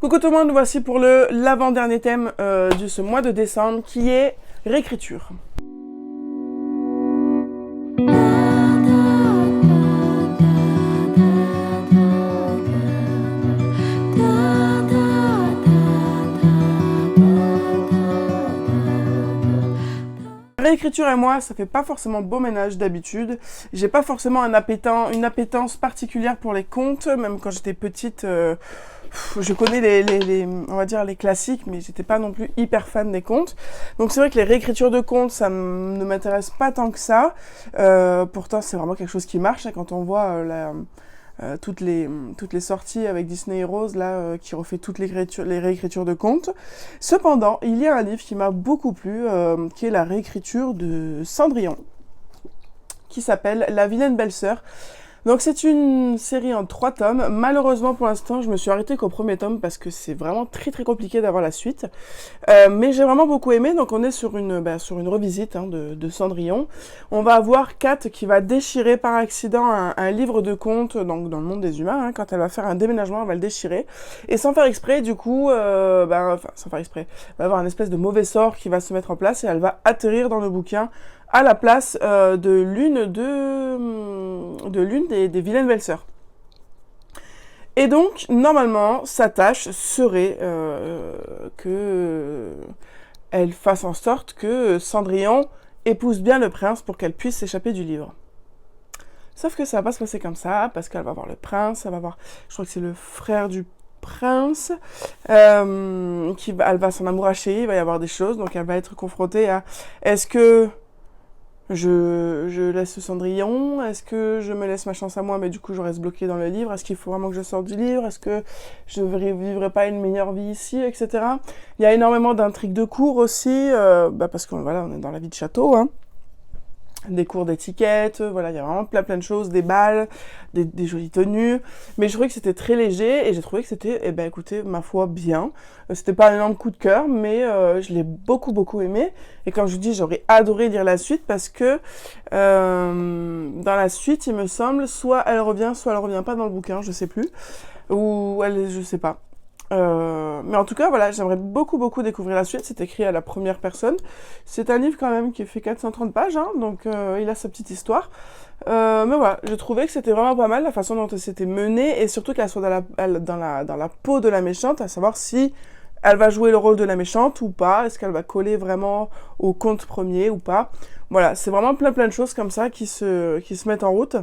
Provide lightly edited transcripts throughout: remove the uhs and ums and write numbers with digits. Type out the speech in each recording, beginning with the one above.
Coucou tout le monde, voici pour l'avant-dernier thème de ce mois de décembre qui est réécriture. Réécriture et moi, ça fait pas forcément beau ménage d'habitude. J'ai pas forcément une appétence particulière pour les contes, même quand j'étais petite. Je connais on va dire les classiques, mais j'étais pas non plus hyper fan des contes. Donc c'est vrai que les réécritures de contes, ça ne m'intéresse pas tant que ça. Pourtant, c'est vraiment quelque chose qui marche hein, quand on voit toutes les sorties avec Disney Heroes là qui refait toutes les réécritures de contes. Cependant, il y a un livre qui m'a beaucoup plu, qui est la réécriture de Cendrillon, qui s'appelle La vilaine belle-sœur. Donc c'est une série en 3 tomes. Malheureusement pour l'instant je me suis arrêtée qu'au premier tome parce que c'est vraiment très compliqué d'avoir la suite. Mais j'ai vraiment beaucoup aimé, donc on est sur une revisite hein, de Cendrillon. On va avoir Kat qui va déchirer par accident un livre de contes donc dans le monde des humains. Hein, quand elle va faire un déménagement, elle va le déchirer. Et sans faire exprès, du coup, sans faire exprès, elle va avoir une espèce de mauvais sort qui va se mettre en place et elle va atterrir dans le bouquin à la place de l'une des vilaines belles-sœurs. Et donc, normalement, sa tâche serait que elle fasse en sorte que Cendrillon épouse bien le prince pour qu'elle puisse s'échapper du livre. Sauf que ça va pas se passer comme ça, parce qu'elle va voir le prince, elle va voir, je crois que c'est le frère du prince, elle va s'en amouracher, il va y avoir des choses, donc elle va être confrontée à est-ce que je laisse Cendrillon, est-ce que je me laisse ma chance à moi, mais du coup je reste bloquée dans le livre, est-ce qu'il faut vraiment que je sorte du livre, est-ce que je ne vivrai pas une meilleure vie ici, etc. Il y a énormément d'intrigues de cours aussi, parce que voilà, on est dans la vie de château, hein. Des cours d'étiquette, voilà, il y a vraiment plein de choses, des balles, des jolies tenues, mais je trouvais que c'était très léger et j'ai trouvé que c'était, écoutez, ma foi, bien. C'était pas un énorme coup de cœur, mais je l'ai beaucoup aimé, et comme je vous dis, j'aurais adoré lire la suite parce que dans la suite, il me semble, soit elle revient pas dans le bouquin, je sais plus, ou je sais pas. Mais en tout cas, voilà, j'aimerais beaucoup découvrir la suite. C'est écrit à la première personne. C'est un livre quand même qui fait 430 pages, hein, donc il a sa petite histoire. Mais voilà, je trouvais que c'était vraiment pas mal la façon dont elle s'était menée et surtout qu'elle soit dans la peau de la méchante, à savoir si elle va jouer le rôle de la méchante ou pas, est-ce qu'elle va coller vraiment au conte premier ou pas. Voilà, c'est vraiment plein de choses comme ça qui se mettent en route.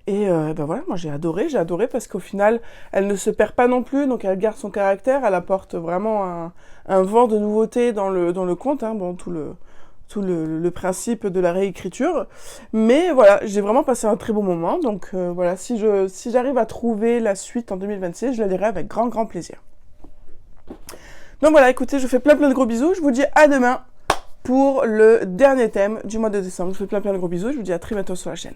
Et voilà, moi j'ai adoré parce qu'au final, elle ne se perd pas non plus, donc elle garde son caractère, elle apporte vraiment un vent de nouveauté dans le conte, hein, bon, tout le principe de la réécriture. Mais voilà, j'ai vraiment passé un très bon moment, donc voilà, si j'arrive à trouver la suite en 2026, je la lirai avec grand plaisir. Donc voilà, écoutez, je vous fais plein de gros bisous, je vous dis à demain pour le dernier thème du mois de décembre. Je vous fais plein de gros bisous, je vous dis à très bientôt sur la chaîne.